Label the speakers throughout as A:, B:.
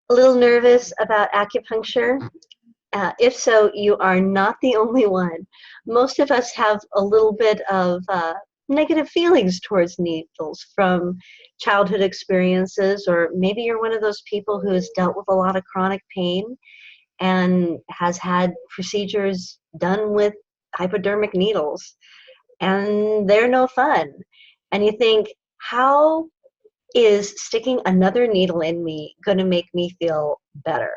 A: A little nervous about acupuncture? If so, you are not the only one. Most of us have a little bit of negative feelings towards needles from childhood experiences, or maybe you're one of those people who has dealt with a lot of chronic pain and has had procedures done with hypodermic needles, and they're no fun. And you think, how is sticking another needle in me going to make me feel better?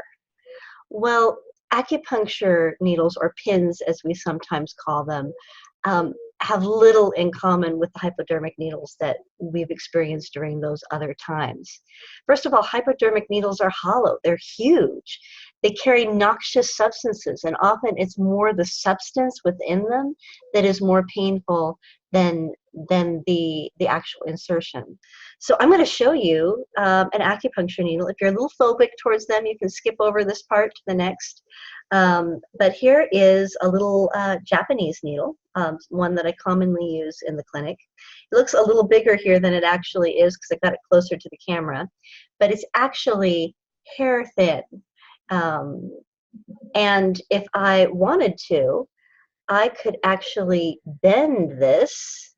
A: Well, acupuncture needles, or pins as we sometimes call them, have little in common with the hypodermic needles that we've experienced during those other times. First of all, hypodermic needles are hollow. They're huge. They carry noxious substances, and often it's more the substance within them that is more painful than the actual insertion. So I'm going to show you an acupuncture needle. If you're a little phobic towards them, you can skip over this part to the next. But here is a little Japanese needle, one that I commonly use in the clinic. It looks a little bigger here than it actually is because I got it closer to the camera, but it's actually hair thin. And if I wanted to, I could actually bend this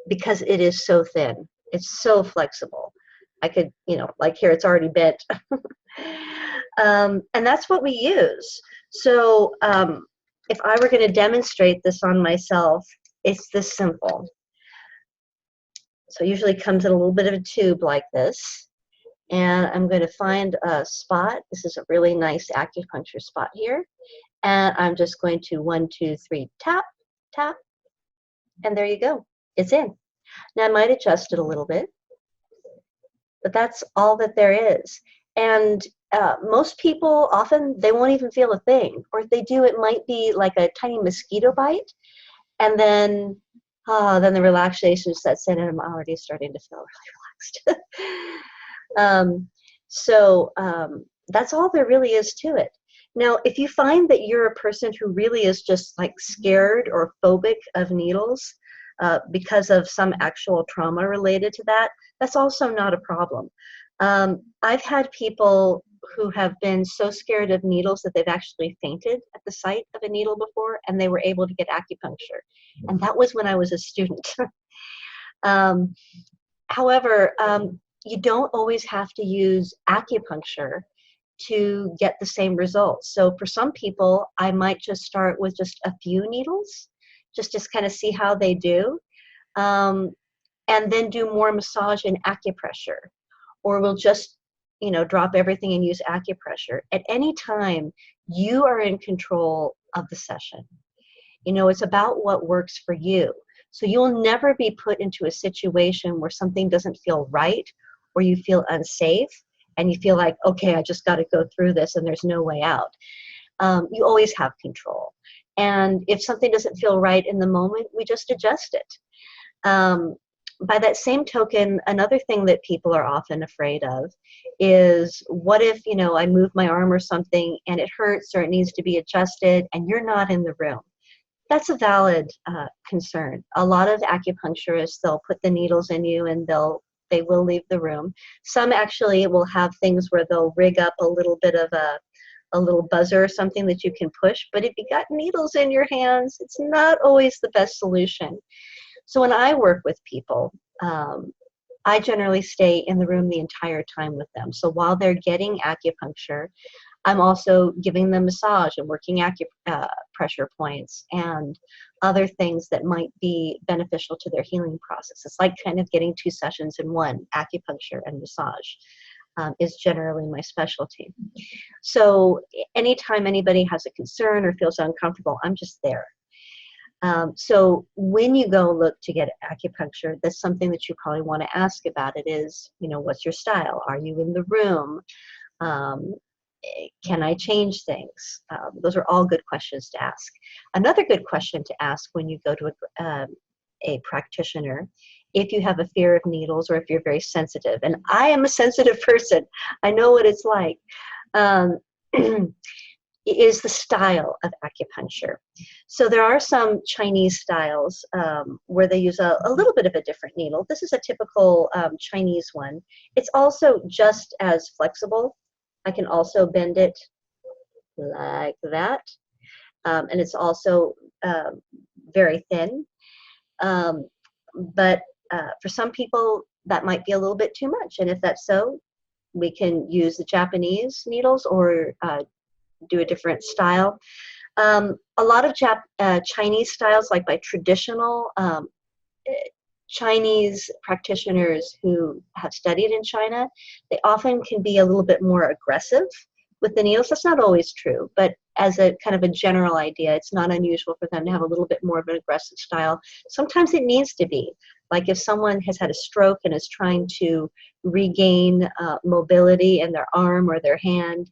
A: because it is so thin. It's so flexible. I could, like here, it's already bent. And that's what we use. So if I were going to demonstrate this on myself, it's this simple. So it usually comes in a little bit of a tube like this. And I'm going to find a spot. This is a really nice acupuncture spot here. And I'm just going to 1, 2, 3, tap, tap. And there you go. It's in. Now I might adjust it a little bit, but that's all that there is. And most people, often, they won't even feel a thing. Or if they do, it might be like a tiny mosquito bite. And then the relaxation sets in, and I'm already starting to feel really relaxed. That's all there really is to it. Now, if you find that you're a person who really is just like scared or phobic of needles because of some actual trauma related to that, that's also not a problem. I've had people who have been so scared of needles that they've actually fainted at the sight of a needle before, and they were able to get acupuncture. And that was when I was a student. However, you don't always have to use acupuncture to get the same results. So for some people, I might just start with just a few needles, just kind of see how they do, and then do more massage and acupressure. Or we'll just, drop everything and use acupressure. At any time, you are in control of the session. It's about what works for you. So you'll never be put into a situation where something doesn't feel right, or you feel unsafe, and you feel like, okay, I just got to go through this and there's no way out. You always have control. And if something doesn't feel right in the moment, we just adjust it. By that same token, another thing that people are often afraid of is, what if, I move my arm or something and it hurts or it needs to be adjusted and you're not in the room? That's a valid concern. A lot of acupuncturists, they'll put the needles in you and they will leave the room. Some actually will have things where they'll rig up a little bit of a little buzzer or something that you can push. But if you got needles in your hands, it's not always the best solution. So when I work with people, I generally stay in the room the entire time with them. So while they're getting acupuncture, I'm also giving them massage and working acupressure points and other things that might be beneficial to their healing process. It's like kind of getting 2 sessions in one, acupuncture and massage. Is generally my specialty. So anytime anybody has a concern or feels uncomfortable, I'm just there. So when you go look to get acupuncture, that's something that you probably want to ask about. It is, what's your style? Are you in the room? Can I change things? Those are all good questions to ask. Another good question to ask when you go to a practitioner, if you have a fear of needles or if you're very sensitive, and I am a sensitive person, I know what it's like. is the style of acupuncture. So there are some Chinese styles where they use a little bit of a different needle. This is a typical Chinese one. It's also just as flexible. I can also bend it like that. And it's also very thin. But for some people, that might be a little bit too much. And if that's so, we can use the Japanese needles or do a different style. A lot of Chinese styles, like by traditional Chinese practitioners who have studied in China, they often can be a little bit more aggressive with the needles. That's not always true, but as a kind of a general idea, it's not unusual for them to have a little bit more of an aggressive style. Sometimes it needs to be. Like if someone has had a stroke and is trying to regain mobility in their arm or their hand,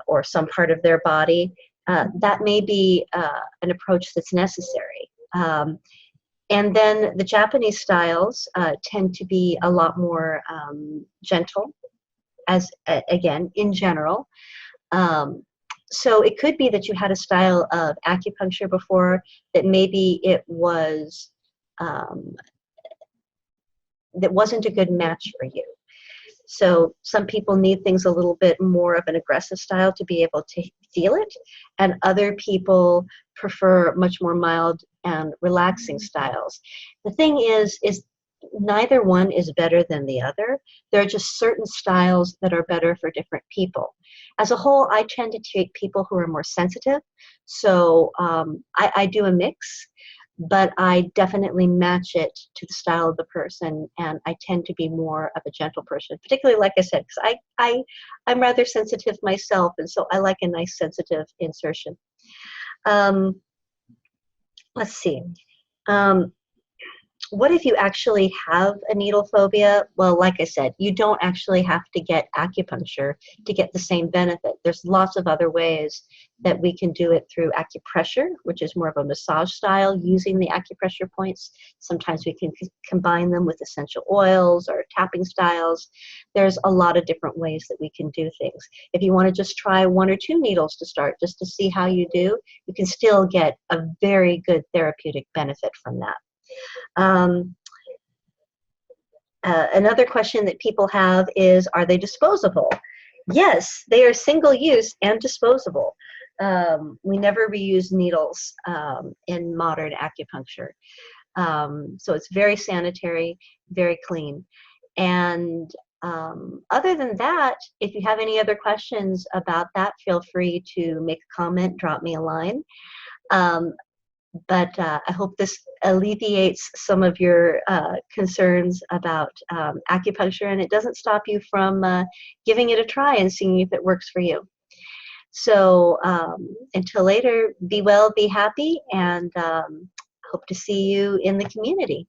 A: or some part of their body, that may be an approach that's necessary. And then the Japanese styles tend to be a lot more gentle, as again, in general. So it could be that you had a style of acupuncture before that maybe it was, that wasn't a good match for you. So some people need things a little bit more of an aggressive style to be able to feel it, and other people prefer much more mild and relaxing styles. The thing is neither one is better than the other. There are just certain styles that are better for different people. As a whole, I tend to take people who are more sensitive, so I do a mix. But I definitely match it to the style of the person, and I tend to be more of a gentle person, particularly, like I said, because I'm rather sensitive myself, and so I like a nice sensitive insertion. Let's see. What if you actually have a needle phobia? Well, like I said, you don't actually have to get acupuncture to get the same benefit. There's lots of other ways that we can do it through acupressure, which is more of a massage style using the acupressure points. Sometimes we can combine them with essential oils or tapping styles. There's a lot of different ways that we can do things. If you want to just try 1 or 2 needles to start, just to see how you do, you can still get a very good therapeutic benefit from that. Another question that people have is, are they disposable? Yes, they are single use and disposable. We never reuse needles in modern acupuncture. So it's very sanitary, very clean. And other than that, if you have any other questions about that, feel free to make a comment, drop me a line. But I hope this alleviates some of your concerns about acupuncture, and it doesn't stop you from giving it a try and seeing if it works for you. So until later, be well, be happy, and hope to see you in the community.